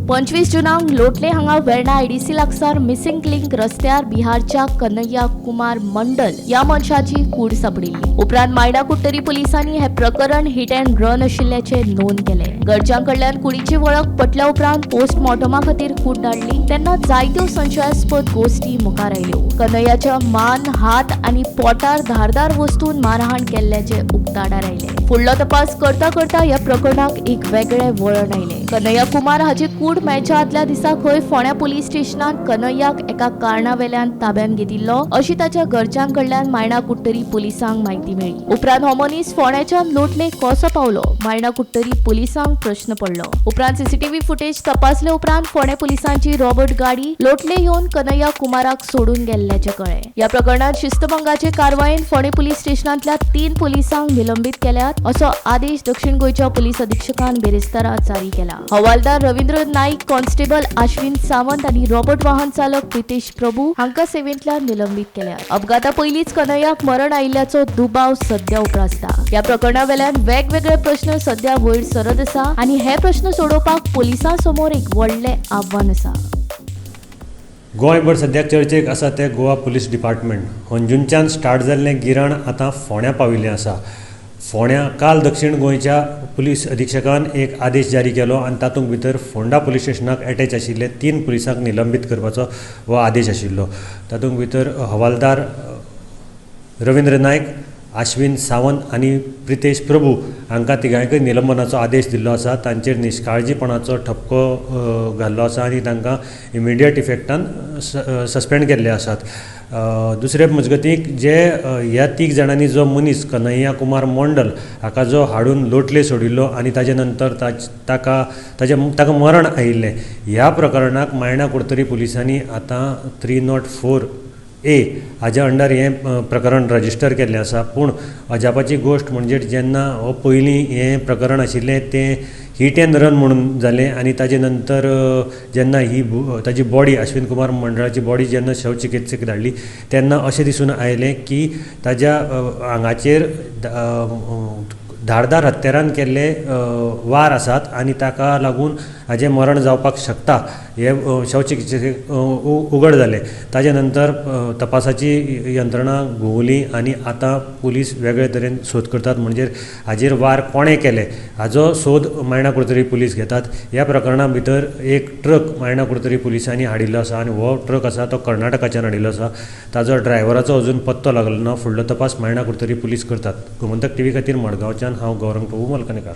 25 जुनाक लोटले हांगा वेर्णा आयडीसी लागसार मिसिंग लिंक रस्त्यार बिहारच्या कन्हैया कुमार मंडल या मनशाची कूड सापडिल्ली। उपरांत मायणा कुट्टरी पोलिसांनी हे प्रकरण हिट अँड रन आशिल्ल्याचे नोंद केले। घरच्यांकडल्यान कुडीची वळख पटल्या उपरांत पोस्टमॉर्टमा खातीर कूड धाडली तेन्ना जायत्यो संशयास्पद गोष्टी मुखार आयल्यो। कन्हैयाच्या मान, हात आनी पोटार धारदार वस्तून मारहाण केल्ल्याचे उक्ताडार आयले। फुडलो तपास करता करता ह्या प्रकरणाक एक वेगळे वळण आयले। कन्हैया कुमार हाची कूड मेळच्या आदल्या दिसा खंय फोंड्या पुलीस स्टेशनात कन्हैयाक एका कारणावेल्यान ताब्यात घेतिल्लो अशी ताच्या घरच्यांकडल्यान मायणा कुट्टरी पुलिसांक म्हायती मेळ्ळी। उपरांत हो मनीस फोंड्याच्या लोटले कसो पावलो मायणा कुट्टरी पुलिसांक प्रश्न पडलो। उपरांत सीसीटीव्ही फुटेज तपासले उपरांत फोंड्या पुलिसांची रॉबर्ट गाडी लोटले येवन कन्हैया कुमाराक सोडून गेल्ल्याचे कळ्ळे। या प्रकरणात शिस्तभंगाचे कारवायेन फोंडे पुलीस स्टेशनांतल्या 3 पुलिसांक निलंबित केल्यात असो आदेश दक्षिण गोंयच्या पुलीस अधीक्षकान बेरेस्तारा जारी केला। हवालदार रवींद्र नाईक, कॉन्स्टेबल अश्विन सावंत आणि रॉबर्ट वाहन चालक प्रितेश प्रभू हांकां सेवेंतल्यान निलंबित केल्यात। अपघाता पयलींच कन्हैयाक मरण आयिल्ल्याचो दुबाव सध्या उप्रासता। या प्रकरणा वेल्यान वेगवेगळे प्रश्न सध्या वयर सरत आसा आणि हे प्रश्न सोडोवपाक पोलिसां समोर एक व्हडलें आव्हान आसा। गोंयभर सद्याक चर्चेक आसा ते गोवा पुलीस डिपार्टमेंट। अंजुनच्यान स्टार्ट जाल्लें गिराण आतां फोंड्या पाविल्लें आसा। फोंड्या काल दक्षिण गोंयच्या पुलीस अधीक्षकान एक आदेश जारी केलो आनी तातूंत भितर फोंडा पुलीस स्टेशनाक एटॅच आशिल्ले 3 पुलिसांक निलंबीत करपाचो हो आदेश आशिल्लो। तातूंत भितर हवालदार रवींद्र नायक, अश्विन सावंत आनी प्रितेश प्रभू हांकां तिगांयकय निलंबनाचो आदेश दिल्लो आसा। तांचेर निश्काळजीपणाचो ठपको घाल्लो आसा आनी तांकां इमिडिएट इफेक्टान सस्पेंड केल्ले आसात। दुसरे मजगतीक जे ह्या 3 जाणांनी जो मनीस कन्हैया कुमार मंडल हाका जो हाडून लोटले सोडिल्लो आनी ताजे नंतर ताका मरण आयिल्लें ह्या प्रकरणाक मायणा कुट्टरी पुलिसांनी आतां 304A हाज्या अंडर हें प्रकरण रजिस्टर केल्लें आसा। पूण अजापाची गोश्ट म्हणजे जेन्ना हो पयलीं हें प्रकरण आशिल्लें तें हिट एंड रन म्हणून जालें आनी ताजे नंतर जेन्ना ताजी बॉडी अश्विन कुमार मंडळाची बॉडी जेन्ना शवचिकित्सेक धाडली तेन्ना अशें दिसून आयलें की ताज्या आंगाचेर धारदार हत्यारान केल्ले वार आसात आनी ताका लागून हाजें मरण जावपाक शकता हे शवचिकित्सेक उगड जालें। ताजे नंतर तपासाची यंत्रणा घुंवली आनी आतां पुलीस वेगळे तरेन सोद करतात म्हणजे हाजेर वार कोणें केले हाजो सोद मायणा कुट्टरी पुलीस घेतात। ह्या प्रकरणा भितर एक ट्रक मायणा कुट्टरी पुलिसांनी हाडिल्लो आसा आनी हो ट्रक आसा तो कर्नाटकाच्यान हाडिल्लो आसा। ताजो ड्रायव्हराचो अजून पत्तो लागलो ना। फुडलो तपास मायणा कुट्टरी पुलीस करतात। गोमंतक टीव्ही खातीर मडगांवच्यान हांव गौरंग प्रभू मलकणेकार।